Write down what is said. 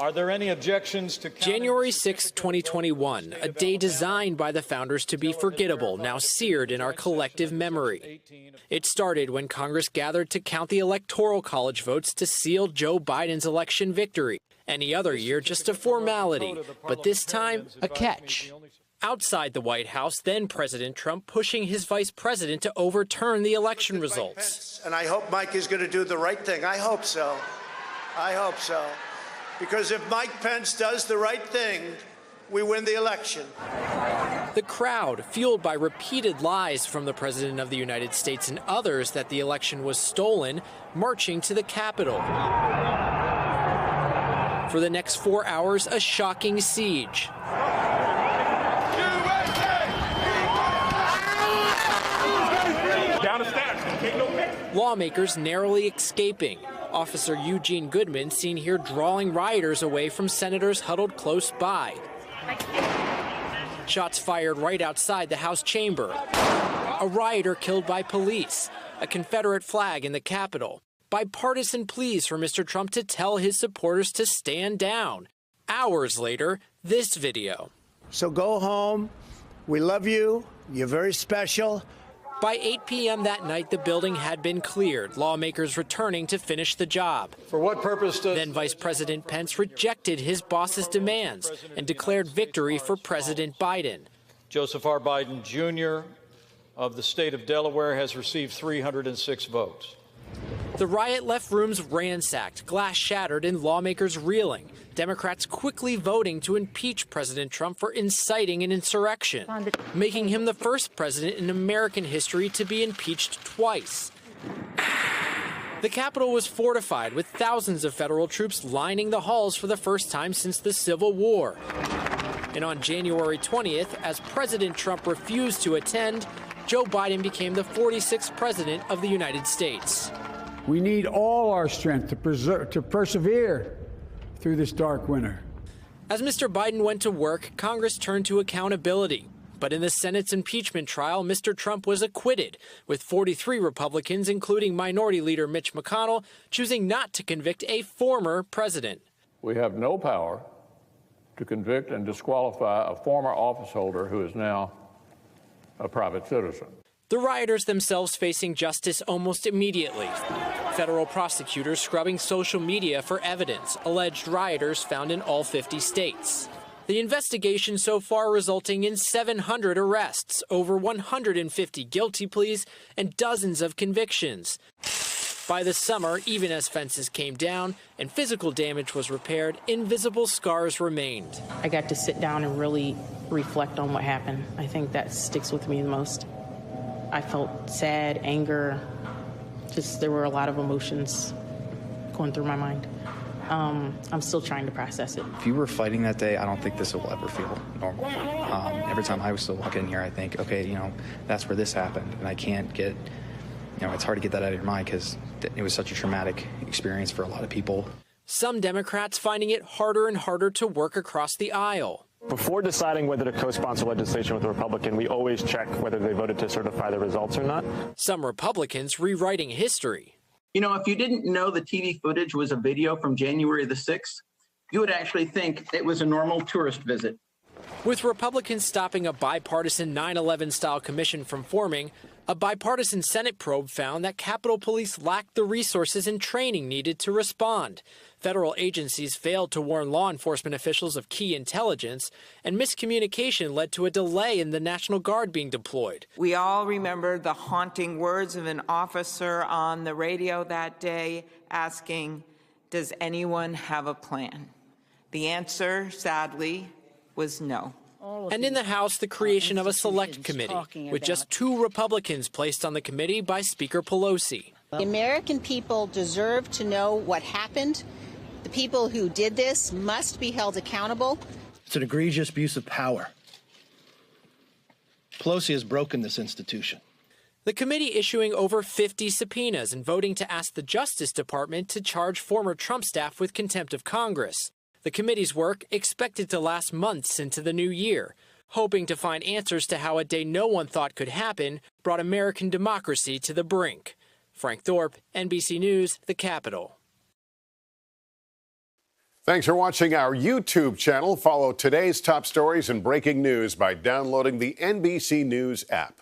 Are there any objections to January 6, 2021, a day designed by the founders to be forgettable, now seared in our collective memory. It started when Congress gathered to count the Electoral College votes to seal Joe Biden's election victory. Any other year, just a formality, but this time, a catch. Outside the White House, then President Trump pushing his vice president to overturn the election results. And I hope Mike is going to do the right thing. I hope so. I hope so. Because if Mike Pence does the right thing, we win the election. The crowd, fueled by repeated lies from the President of the United States and others that the election was stolen, marching to the Capitol. For the next 4 hours, a shocking siege. Lawmakers narrowly escaping. Officer Eugene Goodman seen here drawing rioters away from senators huddled close by. Shots fired right outside the House chamber. A rioter killed by police. A Confederate flag in the Capitol. Bipartisan pleas for Mr. Trump to tell his supporters to stand down. Hours later, this video. So go home. We love you. You're very special. By 8 p.m. that night, the building had been cleared, lawmakers returning to finish the job. For what purpose does... Then Vice President Pence rejected his boss's demands and declared victory for President Biden. Joseph R. Biden, Jr. of the state of Delaware has received 306 votes. The riot left rooms ransacked, glass shattered, and lawmakers reeling. Democrats quickly voting to impeach President Trump for inciting an insurrection, making him the first president in American history to be impeached twice. The Capitol was fortified with thousands of federal troops lining the halls for the first time since the Civil War. And on January 20th, as President Trump refused to attend, Joe Biden became the 46th president of the United States. We need all our strength to persevere through this dark winter. As Mr. Biden went to work, Congress turned to accountability. But in the Senate's impeachment trial, Mr. Trump was acquitted, with 43 Republicans, including Minority Leader Mitch McConnell, choosing not to convict a former president. We have no power to convict and disqualify a former office holder who is now a private citizen. The rioters themselves facing justice almost immediately. Federal prosecutors scrubbing social media for evidence, alleged rioters found in all 50 states. The investigation so far resulting in 700 arrests, over 150 guilty pleas, and dozens of convictions. By the summer, even as fences came down and physical damage was repaired, invisible scars remained. I got to sit down and really reflect on what happened. I think that sticks with me the most. I felt sad, anger, there were a lot of emotions going through my mind. I'm still trying to process it. If you were fighting that day, I don't think this will ever feel normal. Every time I was still walking in here, I think, okay, that's where this happened. And I can't get, it's hard to get that out of your mind because it was such a traumatic experience for a lot of people. Some Democrats finding it harder and harder to work across the aisle. Before deciding whether to co-sponsor legislation with a Republican, we always check whether they voted to certify the results or not. Some Republicans rewriting history. If you didn't know the TV footage was a video from January the 6th, you would actually think it was a normal tourist visit. With Republicans stopping a bipartisan 9/11-style commission from forming, a bipartisan Senate probe found that Capitol Police lacked the resources and training needed to respond. Federal agencies failed to warn law enforcement officials of key intelligence, and miscommunication led to a delay in the National Guard being deployed. We all remember the haunting words of an officer on the radio that day asking, "Does anyone have a plan?" The answer, sadly, was no. And in the House, the creation of a select committee, with just 2 Republicans placed on the committee by Speaker Pelosi. The American people deserve to know what happened. The people who did this must be held accountable. It's an egregious abuse of power. Pelosi has broken this institution. The committee issuing over 50 subpoenas and voting to ask the Justice Department to charge former Trump staff with contempt of Congress. The committee's work expected to last months into the new year, hoping to find answers to how a day no one thought could happen brought American democracy to the brink. Frank Thorpe, NBC News, the Capitol. Thanks for watching our YouTube channel. Follow today's top stories and breaking news by downloading the NBC News app.